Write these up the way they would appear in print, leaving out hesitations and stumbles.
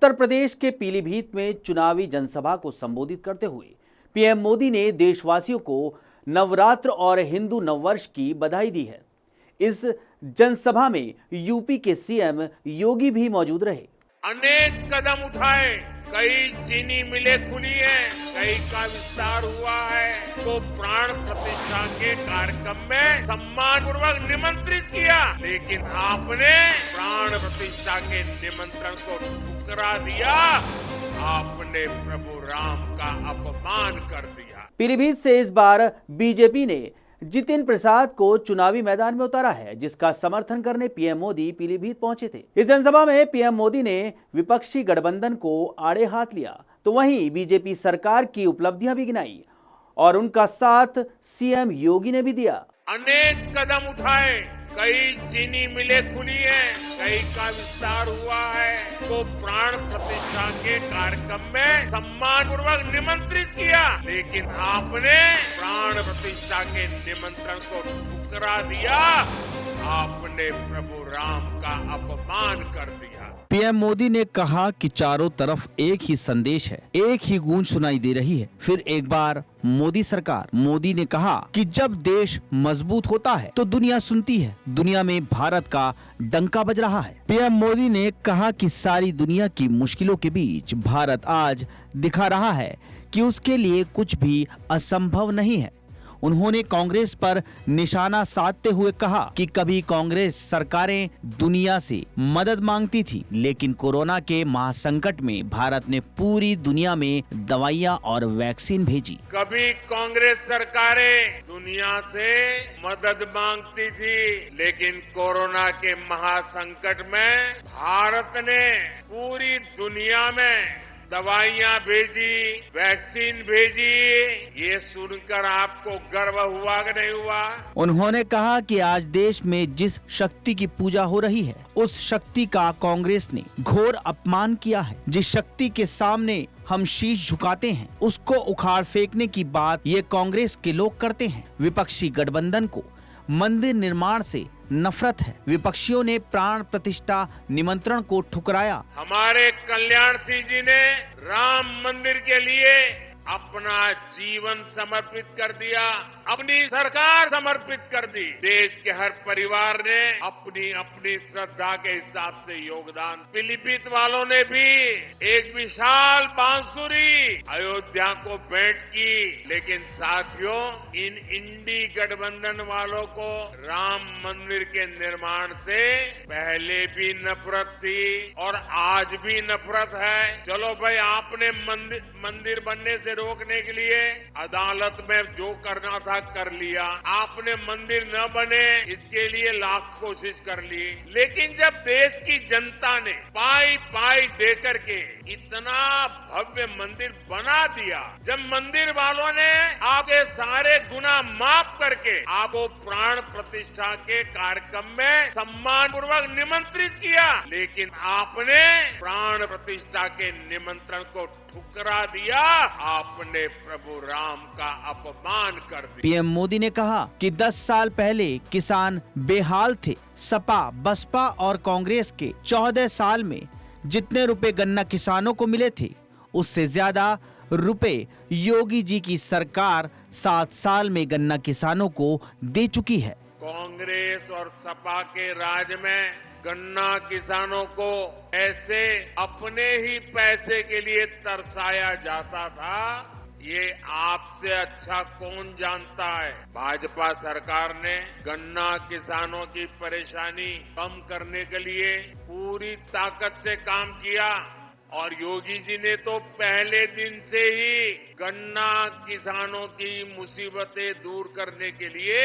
उत्तर प्रदेश के पीलीभीत में चुनावी जनसभा को संबोधित करते हुए पीएम मोदी ने देशवासियों को नवरात्र और हिंदू नववर्ष की बधाई दी है। इस जनसभा में यूपी के सीएम योगी भी मौजूद रहे। अनेक कदम उठाए, कई चीनी मिलें खुली हैं, कई का विस्तार हुआ है, तो प्राण प्रतिष्ठा के कार्यक्रम में सम्मान पूर्वक निमंत्रित किया, लेकिन आपने प्राण प्रतिष्ठा के निमंत्रण को ठुकरा दिया। आपने प्रभु राम का अपमान कर दिया। पीलीभीत से इस बार बीजेपी ने जितिन प्रसाद को चुनावी मैदान में उतारा है, जिसका समर्थन करने पीएम मोदी पीलीभीत पहुंचे थे। इस जनसभा में पीएम मोदी ने विपक्षी गठबंधन को आड़े हाथ लिया, तो वहीं बीजेपी सरकार की उपलब्धियां भी गिनाई और उनका साथ सीएम योगी ने भी दिया। अनेक कदम उठाए, कई चीनी मिलें खुली हैं, कई का विस्तार हुआ है, तो प्राण प्रतिष्ठा के कार्यक्रम में सम्मान पूर्वक निमंत्रित किया, लेकिन आपने प्राण प्रतिष्ठा के निमंत्रण को ठुकरा दिया। आपने प्रभु राम का अपमान कर दिया। पीएम मोदी ने कहा कि चारों तरफ एक ही संदेश है, एक ही गूंज सुनाई दे रही है। फिर एक बार मोदी सरकार। मोदी ने कहा कि जब देश मजबूत होता है तो दुनिया सुनती है। दुनिया में भारत का डंका बज रहा है। पीएम मोदी ने कहा कि सारी दुनिया की मुश्किलों के बीच भारत आज दिखा रहा है कि उसके लिए कुछ भी असंभव नहीं है। उन्होंने कांग्रेस पर निशाना साधते हुए कहा कि कभी कांग्रेस सरकारें दुनिया से मदद मांगती थी, लेकिन कोरोना के महासंकट में भारत ने पूरी दुनिया में दवाइयां और वैक्सीन भेजी। कभी कांग्रेस सरकारें दुनिया से मदद मांगती थी, लेकिन कोरोना के महासंकट में भारत ने पूरी दुनिया में दवाइयां भेजी, वैक्सीन भेजी। ये सुनकर आपको गर्व हुआ कि नहीं हुआ? उन्होंने कहा कि आज देश में जिस शक्ति की पूजा हो रही है, उस शक्ति का कांग्रेस ने घोर अपमान किया है। जिस शक्ति के सामने हम शीश झुकाते हैं, उसको उखाड़ फेंकने की बात ये कांग्रेस के लोग करते हैं। विपक्षी गठबंधन को मंदिर निर्माण से नफरत है। विपक्षियों ने प्राण प्रतिष्ठा निमंत्रण को ठुकराया। हमारे कल्याण सिंह जी ने राम मंदिर के लिए अपना जीवन समर्पित कर दिया, अपनी सरकार समर्पित कर दी। देश के हर परिवार ने अपनी अपनी श्रद्धा के हिसाब से योगदान। पीलीभीत वालों ने भी एक विशाल बांसुरी अयोध्या को भेंट की, लेकिन साथियों, इन इंडी गठबंधन वालों को राम मंदिर के निर्माण से पहले भी नफरत थी और आज भी नफरत है। चलो भाई, आपने मंदिर बनने से रोकने के लिए अदालत में जो करना था कर लिया। आपने मंदिर न बने इसके लिए लाख कोशिश कर ली, लेकिन जब देश की जनता ने पाई पाई दे करके इतना भव्य मंदिर बना दिया, जब मंदिर वालों ने आपके सारे गुनाह माफ करके आपको प्राण प्रतिष्ठा के कार्यक्रम में सम्मान पूर्वक निमंत्रित किया, लेकिन आपने प्राण प्रतिष्ठा के निमंत्रण को ठुकरा दिया। आपने प्रभु राम का अपमान कर दिया। पीएम मोदी ने कहा कि 10 साल पहले किसान बेहाल थे। सपा, बसपा और कांग्रेस के 14 साल में जितने रुपए गन्ना किसानों को मिले थे, उससे ज्यादा रुपए योगी जी की सरकार 7 साल में गन्ना किसानों को दे चुकी है। कांग्रेस और सपा के राज में गन्ना किसानों को ऐसे अपने ही पैसे के लिए तरसाया जाता था, ये आपसे अच्छा कौन जानता है। भाजपा सरकार ने गन्ना किसानों की परेशानी कम करने के लिए पूरी ताकत से काम किया और योगी जी ने तो पहले दिन से ही गन्ना किसानों की मुसीबतें दूर करने के लिए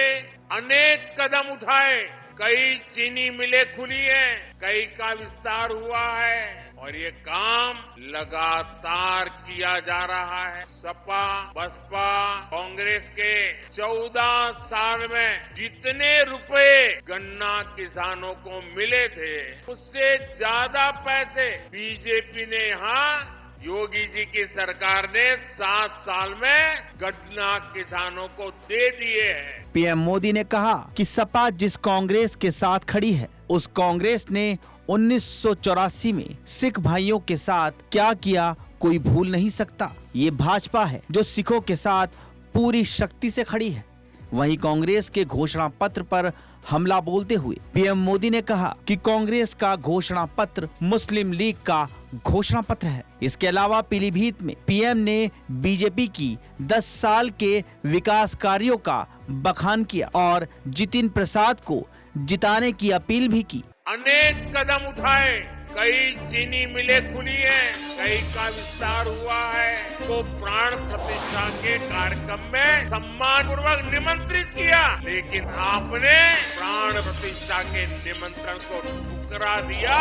अनेक कदम उठाए। कई चीनी मिलें खुली हैं, कई का विस्तार हुआ है और ये काम लगातार किया जा रहा है। सपा, बसपा, कांग्रेस के 14 साल में जितने रुपए गन्ना किसानों को मिले थे, उससे ज्यादा पैसे बीजेपी ने यहाँ योगी जी की सरकार ने 7 साल में गन्ना किसानों को दे दिए हैं। पीएम मोदी ने कहा कि सपा जिस कांग्रेस के साथ खड़ी है, उस कांग्रेस ने 1984 में सिख भाइयों के साथ क्या किया कोई भूल नहीं सकता। ये भाजपा है जो सिखों के साथ पूरी शक्ति से खड़ी है। वहीं कांग्रेस के घोषणा पत्र पर हमला बोलते हुए पीएम मोदी ने कहा कि कांग्रेस का घोषणा पत्र मुस्लिम लीग का घोषणा पत्र है। इसके अलावा पीलीभीत में पीएम ने बीजेपी की 10 साल के विकास कार्यों का बखान किया और जितिन प्रसाद को जिताने की अपील भी की। अनेक कदम उठाए, कई चीनी मिलें खुली हैं, कई का विस्तार हुआ है, तो प्राण प्रतिष्ठा के कार्यक्रम में सम्मान पूर्वक निमंत्रित किया, लेकिन आपने प्राण प्रतिष्ठा के निमंत्रण को ठुकरा दिया।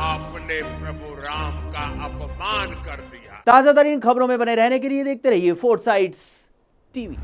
आपने प्रभु राम का अपमान कर दिया। ताजा तरीन खबरों में बने रहने के लिए देखते रहिए फोर्साइट्स टीवी।